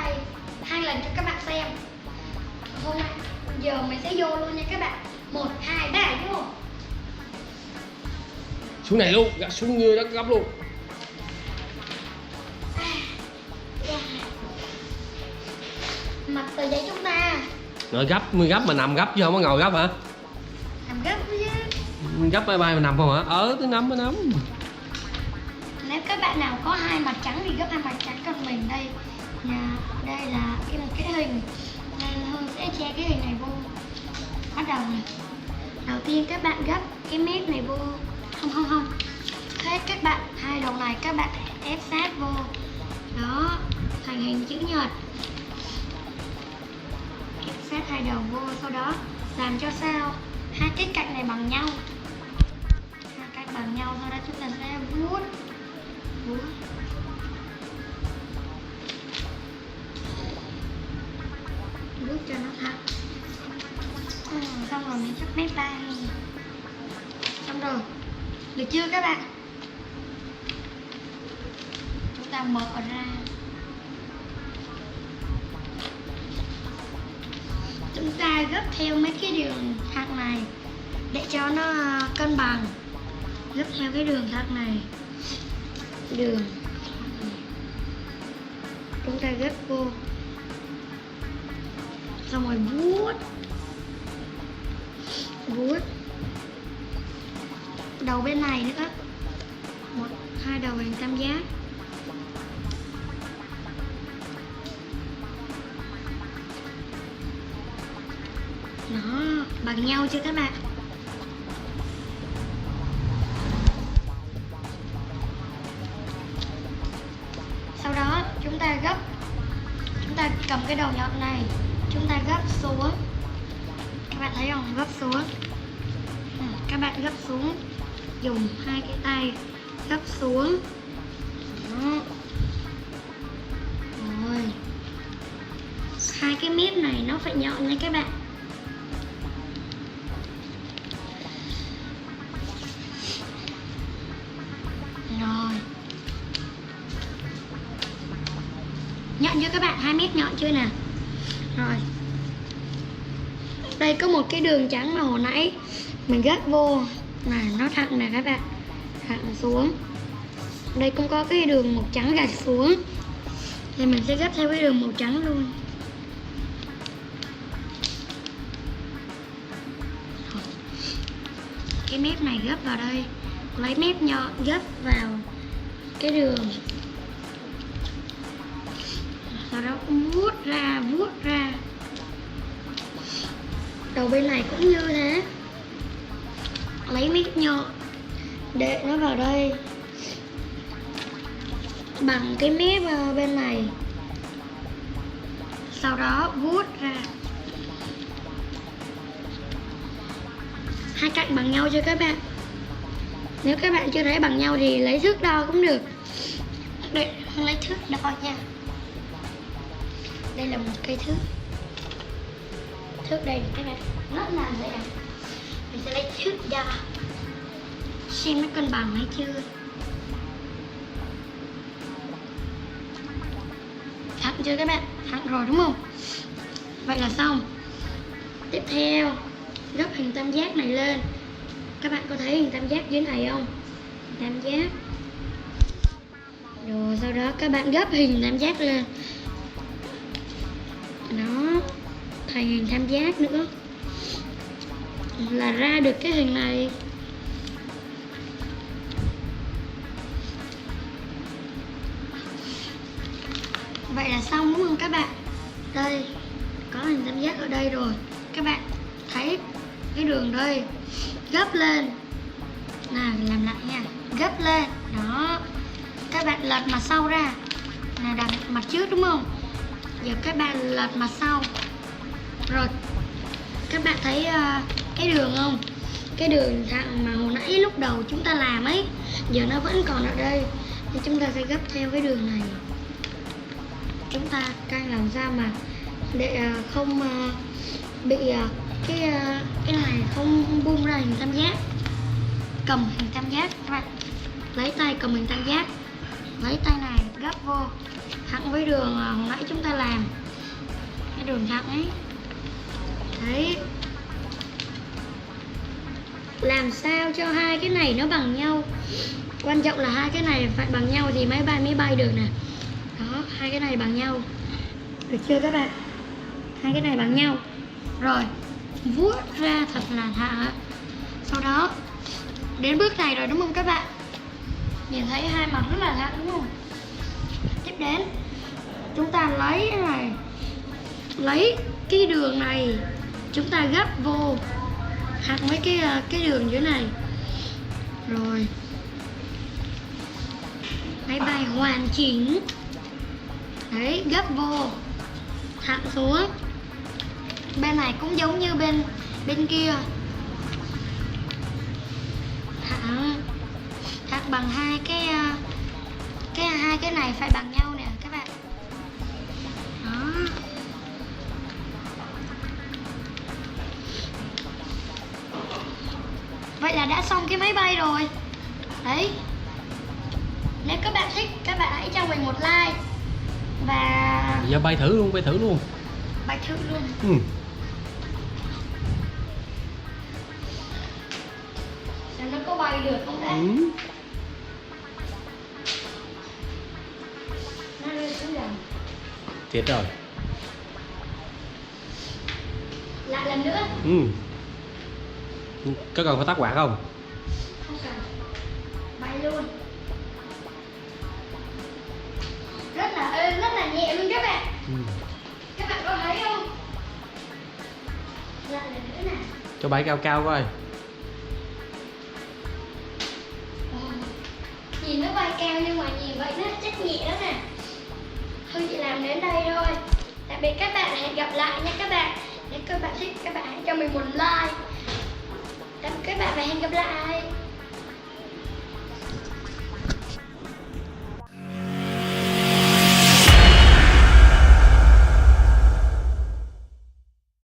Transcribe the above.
tay 2 lần cho các bạn xem. Hôm nay giờ mình sẽ vô luôn nha các bạn. 1, 2, 3 vô. Xuống này luôn, xuống như đất gấp luôn. Mặt tờ giấy chúng ta. Ngồi gấp, mới gấp mà nằm gấp chứ không có ngồi gấp hả? Nằm gấp chứ. Gấp bay bay mà nằm không hả? Tới nằm mới nằm. Nếu các bạn nào có 2 mặt trắng thì gấp 2 mặt trắng, còn mình đây đây là cái hình nên Hương sẽ che cái hình này vô. Bắt đầu này. Đầu tiên các bạn gấp cái mép này vô. Không. Hết các bạn, 2 đầu này các bạn ép sát vô. Đó, thành hình chữ nhật. Ép sát 2 đầu vô, sau đó làm cho sao 2 cái cạnh này bằng nhau. 2 cạnh bằng nhau, sau đó chúng ta sẽ vuốt cho nó thẳng. Xong rồi mình sắp mép tay. Xong rồi, được chưa các bạn? Chúng ta mở ra. Chúng ta gấp theo mấy cái đường thẳng này để cho nó cân bằng. Gấp theo cái đường thẳng này. Đường chúng ta gấp vô, xong rồi vuốt đầu bên này nữa, 1, 2 đầu hình tam giác. Nó bằng nhau chưa các bạn? Sau đó chúng ta cầm cái đầu nhọn này, chúng ta gấp xuống. Các bạn thấy không? Gấp xuống. Các bạn gấp xuống, dùng 2 cái tay gấp xuống. Đó. Rồi. 2 cái mép này nó phải nhọn nha các bạn. Rồi. Nhọn chưa các bạn? 2 mét nhọn chưa nè? Rồi. Đây có một cái đường trắng mà hồi nãy mình gấp vô. Này, nó thẳng nè các bạn. Thẳng xuống. Đây cũng có cái đường màu trắng gạch xuống. Thì mình sẽ gấp theo cái đường màu trắng luôn. Cái mép này gấp vào đây. Lấy mép nhọn gấp vào cái đường. Sau đó vuốt ra. Đầu bên này cũng như thế. Lấy mép nhọn để nó vào đây bằng cái mép bên này. Sau đó vuốt ra. 2 cạnh bằng nhau chưa các bạn? Nếu các bạn chưa thấy bằng nhau thì lấy thước đo cũng được. Đây, lấy thước đo nha. Đây là một cây thước. Thước đây các bạn, rất là dễ. Mình sẽ lấy thước đo xem nó cân bằng hay chưa. Thẳng chưa các bạn? Thẳng rồi đúng không? Vậy là xong. Tiếp theo gấp hình tam giác này lên. Các bạn có thấy hình tam giác dưới này không? Tam giác. Rồi sau đó các bạn gấp hình tam giác lên. Nó thành hình tam giác nữa là ra được cái hình này. Vậy là xong đúng không các bạn? Đây có hình tam giác ở đây rồi. Các bạn thấy cái đường đây, gấp lên nào, làm lại nha, gấp lên đó. Các bạn lật mặt sau ra là đặt mặt trước đúng không? Giờ các bạn lật mặt sau. Rồi các bạn thấy cái đường không? Cái đường thẳng mà hồi nãy lúc đầu chúng ta làm ấy, giờ nó vẫn còn ở đây. Thì chúng ta sẽ gấp theo cái đường này. Chúng ta canh làm sao mà để không bị cái này không bung ra hình tam giác. Cầm hình tam giác các bạn, lấy tay cầm hình tam giác, lấy tay này gấp vô thẳng với đường hồi nãy chúng ta làm, cái đường thẳng ấy. Đấy, làm sao cho hai cái này nó bằng nhau, quan trọng là hai cái này phải bằng nhau thì máy bay mới bay được nè. Đó, hai cái này bằng nhau, được chưa các bạn? Hai cái này bằng nhau rồi, vuốt ra thật là thả. Sau đó đến bước này rồi đúng không các bạn? Nhìn thấy hai mặt rất là thẳng đúng không? Tiếp đến chúng ta lấy cái này, lấy cái đường này chúng ta gấp vô hoặc mấy cái đường dưới này, rồi máy bay hoàn chỉnh. Đấy, gấp vô thẳng xuống. Bên này cũng giống như bên kia, thẳng bằng hai cái này phải bằng nhau nè các bạn. Đó, vậy là đã xong cái máy bay rồi. Đấy, nếu các bạn thích các bạn hãy cho mình một like và Giờ bay thử luôn, bay thử luôn. bay thử luôn. Ừ. Xem nó có bay được không đấy. Ừ. Nó rơi xuống dần. Thiệt rồi. Lại lần nữa. Ừ. Có cần phải tắt quạt không? Không cần. Bay luôn. Rất là êm, rất là nhẹ luôn các bạn. Ừ. Các bạn có thấy không? Lại lần nữa nè. Cho bay cao cao coi. Nhìn nó bay cao nhưng mà nhìn vậy nó chắc nhẹ lắm nè. Thôi chị làm đến đây thôi. Tạm biệt các bạn, hẹn gặp lại nha các bạn. Nếu các bạn thích các bạn hãy cho mình một like. Tạm biệt các bạn và hẹn gặp lại.